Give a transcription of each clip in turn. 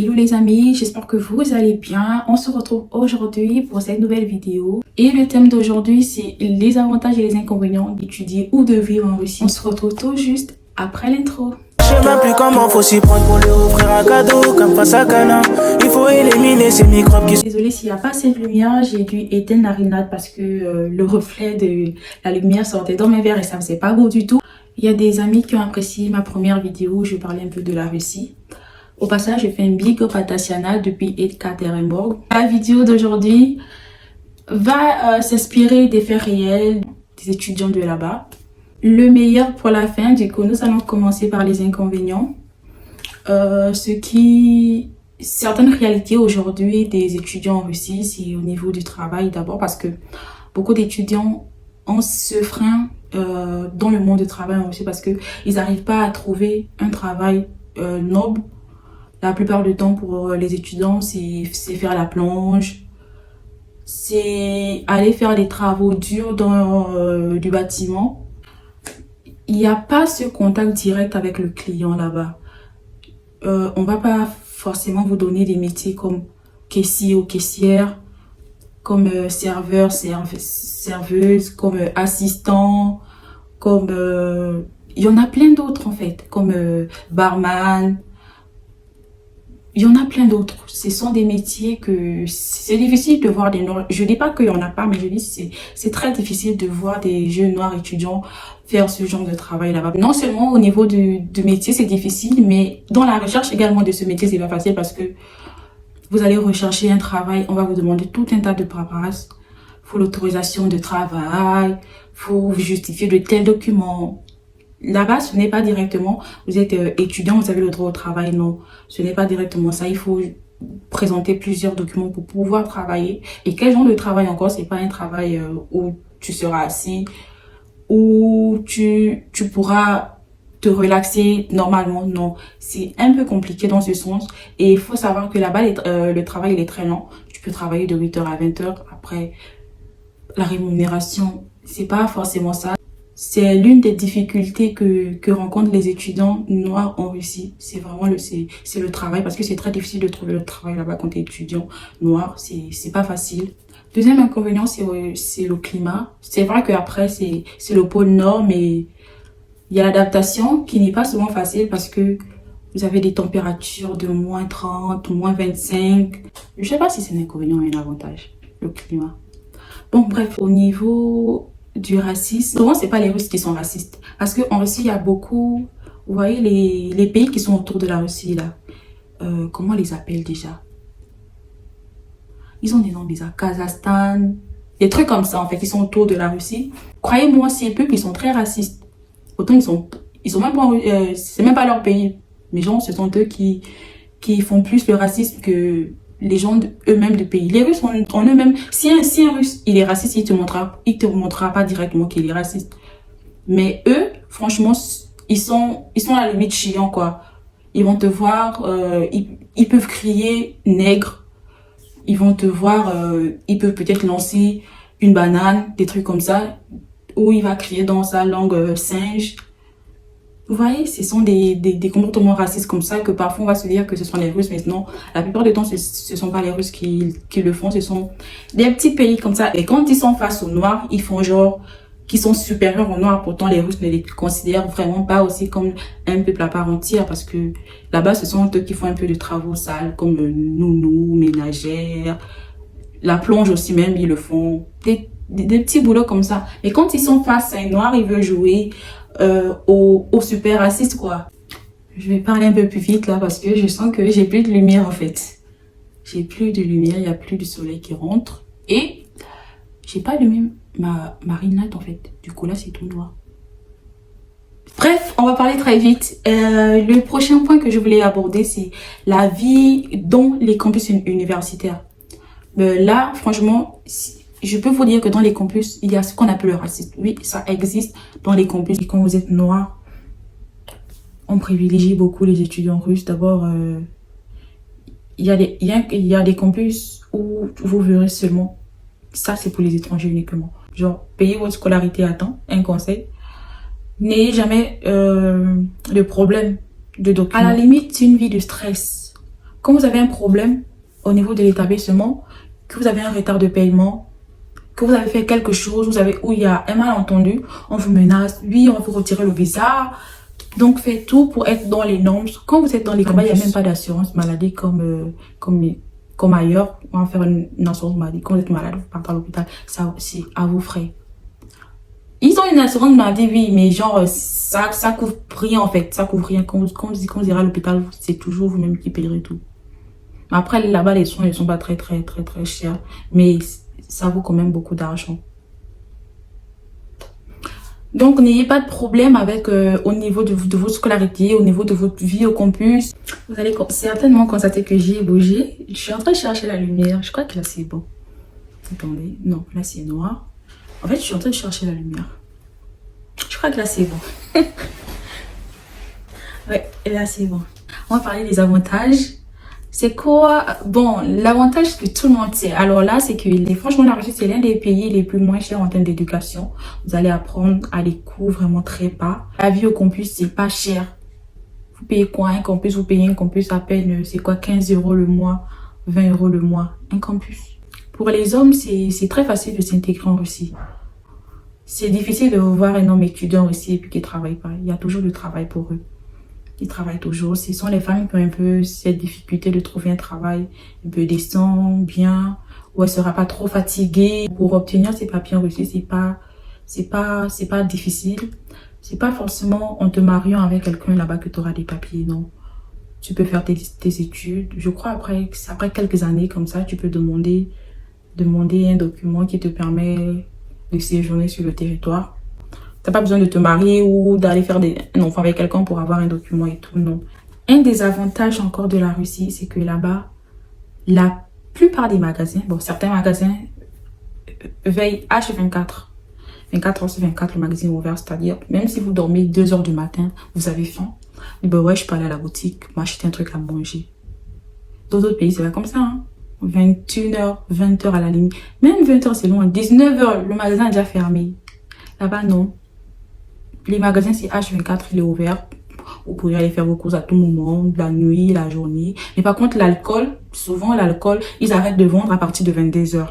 Hello les amis, j'espère que vous allez bien. On se retrouve aujourd'hui pour cette nouvelle vidéo. Et le thème d'aujourd'hui, c'est les avantages et les inconvénients d'étudier ou de vivre en Russie. On se retrouve tout juste après l'intro. Je sais même plus comment faut s'y prendre pour lui offrir un cadeau comme face à Cana. Il faut éliminer ces microbes qui... Désolée s'il n'y a pas assez de lumière, j'ai dû éteindre la rinade parce que le reflet de la lumière sortait dans mes verres et ça faisait pas beau du tout. Il y a des amis qui ont apprécié ma première vidéo où je parlais un peu de la Russie. Au passage, je fais un big up à Tatiana depuis Ekaterinbourg. La vidéo d'aujourd'hui va s'inspirer des faits réels des étudiants de là-bas. Le meilleur pour la fin, du coup, nous allons commencer par les inconvénients. Certaines réalités aujourd'hui des étudiants en Russie, c'est au niveau du travail d'abord parce que beaucoup d'étudiants ont ce frein dans le monde du travail en Russie parce qu'ils n'arrivent pas à trouver un travail noble. La plupart du temps, pour les étudiants, c'est faire la plonge, c'est aller faire des travaux durs dans du bâtiment. Il n'y a pas ce contact direct avec le client là-bas. On va pas forcément vous donner des métiers comme caissier ou caissière, comme serveur, serveuse, comme assistant, comme... il y en a plein d'autres en fait, comme barman. Il y en a plein d'autres. Ce sont des métiers que c'est difficile de voir des noirs. Je dis pas qu'il y en a pas, mais je dis c'est très difficile de voir des jeunes noirs étudiants faire ce genre de travail là-bas. Non seulement au niveau du métier, c'est difficile, mais dans la recherche également de ce métier, c'est pas facile parce que vous allez rechercher un travail, on va vous demander tout un tas de paperasse. Faut l'autorisation de travail, faut vous justifier de tels documents. Là-bas, ce n'est pas directement, vous êtes étudiant, vous avez le droit au travail. Non, ce n'est pas directement ça. Il faut présenter plusieurs documents pour pouvoir travailler. Et quel genre de travail encore? C'est pas un travail où tu seras assis, où tu pourras te relaxer normalement. Non, c'est un peu compliqué dans ce sens. Et il faut savoir que là-bas, le travail il est très lent. Tu peux travailler de 8h à 20h. Après, la rémunération, c'est pas forcément ça. C'est l'une des difficultés que rencontrent les étudiants noirs en Russie. C'est vraiment c'est le travail parce que c'est très difficile de trouver le travail là-bas quand tu es étudiant noir. C'est pas facile. Deuxième inconvénient, c'est le climat. C'est vrai qu'après, c'est le pôle nord, mais il y a l'adaptation qui n'est pas souvent facile parce que vous avez des températures de moins 30, moins 25. Je sais pas si c'est un inconvénient ou un avantage, le climat. Bon, bref, au niveau du racisme, souvent c'est pas les Russes qui sont racistes parce que en Russie il y a beaucoup, vous voyez les pays qui sont autour de la Russie là, comment on les appelle déjà? Ils ont des noms bizarres, Kazakhstan, des trucs comme ça en fait, ils sont autour de la Russie. Croyez-moi, ces peuples ils sont très racistes. Autant ils sont même pas, c'est même pas leur pays, mais genre ce sont eux qui font plus le racisme que les gens eux-mêmes du pays. Les Russes en eux-mêmes, si un Russe il est raciste, il te montrera pas directement qu'il est raciste. Mais eux, franchement, ils sont à la limite chiants quoi. Ils vont te voir, ils peuvent crier nègre. Ils vont te voir, ils peuvent peut-être lancer une banane, des trucs comme ça, ou il va crier dans sa langue singe. Vous voyez, ce sont des comportements racistes comme ça que parfois on va se dire que ce sont les Russes, mais non, la plupart du temps ce sont pas les Russes qui le font, ce sont des petits pays comme ça. Et quand ils sont face aux Noirs, ils font genre qu'ils sont supérieurs aux Noirs. Pourtant les Russes ne les considèrent vraiment pas aussi comme un peuple à part entière parce que là-bas ce sont eux qui font un peu de travaux sales comme nounou, ménagère, la plonge aussi même ils le font, des petits boulots comme ça. Et quand ils sont face à un Noir, ils veulent jouer au super raciste quoi. Je vais parler un peu plus vite là parce que je sens que j'ai plus de lumière en fait. J'ai plus de lumière, il y a plus de soleil qui rentre et j'ai pas allumé ma rinade en fait. Du coup là c'est tout noir. Bref, on va parler très vite. Le prochain point que je voulais aborder c'est la vie dans les campus universitaires. Là franchement, je peux vous dire que dans les campus, il y a ce qu'on appelle le racisme. Oui, ça existe dans les campus. Quand vous êtes noir, on privilégie beaucoup les étudiants russes. D'abord, il y a des campus où vous verrez seulement. Ça, c'est pour les étrangers uniquement. Genre, payez votre scolarité à temps, un conseil. N'ayez jamais le problème de documents. À la limite, c'est une vie de stress. quand vous avez un problème au niveau de l'établissement, que vous avez un retard de paiement, que vous avez fait quelque chose, où il y a un malentendu, on vous menace, oui, on va vous retirer le visa. Donc, faites tout pour être dans les normes. Quand vous êtes dans les campagnes, il n'y a même pas d'assurance maladie comme ailleurs. On va faire une assurance maladie. Quand vous êtes malade, vous partez à l'hôpital, ça c'est à vos frais. Ils ont une assurance maladie, oui, mais genre, ça couvre rien en fait. Ça couvre rien. Quand vous irez à l'hôpital, c'est toujours vous-même qui payerez tout. Après, là-bas, les soins ne sont pas très chers. Mais ça vaut quand même beaucoup d'argent. Donc, n'ayez pas de problème avec au niveau de votre scolarité, au niveau de votre vie au campus. Vous allez certainement constater que j'ai bougé. Je suis en train de chercher la lumière. Je crois que là, c'est bon. Attendez. Non, là, c'est noir. En fait, je suis en train de chercher la lumière. Je crois que là, c'est bon. Ouais, et là, c'est bon. On va parler des avantages. C'est quoi? Bon, l'avantage que tout le monde sait. Alors là, c'est que franchement, la Russie, c'est l'un des pays les plus moins chers en termes d'éducation. Vous allez apprendre à des coûts vraiment très bas. La vie au campus, c'est pas cher. Vous payez quoi un campus? Vous payez un campus à peine, c'est quoi, 15 € le mois, 20 € le mois, un campus. Pour les hommes, c'est très facile de s'intégrer en Russie. C'est difficile de voir un homme étudiant aussi et puis qui ne travaille pas. Il y a toujours du travail pour eux. Ils travaillent toujours. Ce sont les femmes qui ont un peu cette difficulté de trouver un travail un peu décent, bien, où elle sera pas trop fatiguée. Pour obtenir ses papiers en Russie, c'est pas difficile. C'est pas forcément en te mariant avec quelqu'un là-bas que tu auras des papiers, non. Tu peux faire tes études. Je crois après quelques années comme ça, tu peux demander un document qui te permet de séjourner sur le territoire. T'as pas besoin de te marier ou d'aller faire un enfant avec quelqu'un pour avoir un document et tout, non. Un des avantages encore de la Russie, c'est que là-bas, la plupart des magasins, bon, certains magasins veillent H24. 24 heures sur 24, le magasin est ouvert, c'est-à-dire, même si vous dormez 2 h du matin, vous avez faim. Ben ouais, je peux aller à la boutique, m'acheter un truc à manger. Dans d'autres pays, c'est pas comme ça, hein. 21 h, 20 h à la limite. Même 20 h, c'est loin. 19 h, le magasin est déjà fermé. Là-bas, non. Les magasins, c'est H24, il est ouvert. Vous pourrez aller faire vos courses à tout moment, la nuit, la journée. Mais par contre, l'alcool, souvent l'alcool, ils arrêtent de vendre à partir de 22 h.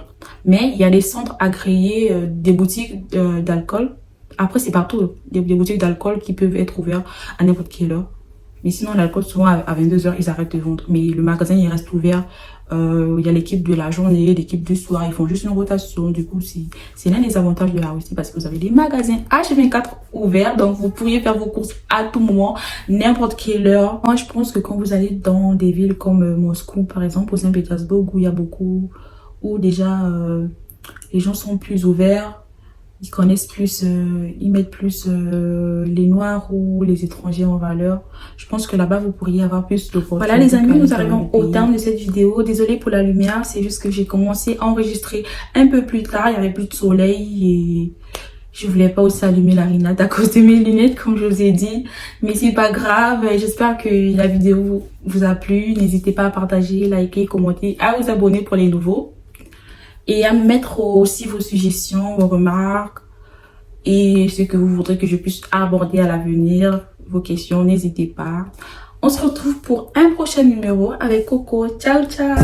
Mais il y a des centres agréés, des boutiques d'alcool. Après, c'est partout, des boutiques d'alcool qui peuvent être ouvertes à n'importe quelle heure. Mais sinon, l'alcool, souvent à 22 h, ils arrêtent de vendre. Mais le magasin, il reste ouvert. Il y a l'équipe de la journée, l'équipe du soir. Ils font juste une rotation. Du coup, c'est l'un des avantages de la Russie parce que vous avez des magasins H24 ouverts. Donc, vous pourriez faire vos courses à tout moment, n'importe quelle heure. Moi, je pense que quand vous allez dans des villes comme Moscou, par exemple, au Saint-Pétersbourg, où il y a beaucoup, où déjà les gens sont plus ouverts. Ils connaissent plus, ils mettent plus les Noirs ou les étrangers en valeur. Je pense que là-bas, vous pourriez avoir plus d'opportunités. Voilà les amis, nous arrivons au terme de cette vidéo. Désolée pour la lumière, c'est juste que j'ai commencé à enregistrer un peu plus tard. Il y avait plus de soleil et je voulais pas aussi allumer la rinade à cause de mes lunettes, comme je vous ai dit. Mais c'est pas grave. J'espère que la vidéo vous a plu. N'hésitez pas à partager, liker, commenter, à vous abonner pour les nouveaux. Et à mettre aussi vos suggestions, vos remarques et ce que vous voudrez que je puisse aborder à l'avenir, vos questions, n'hésitez pas. On se retrouve pour un prochain numéro avec Coco. Ciao, ciao!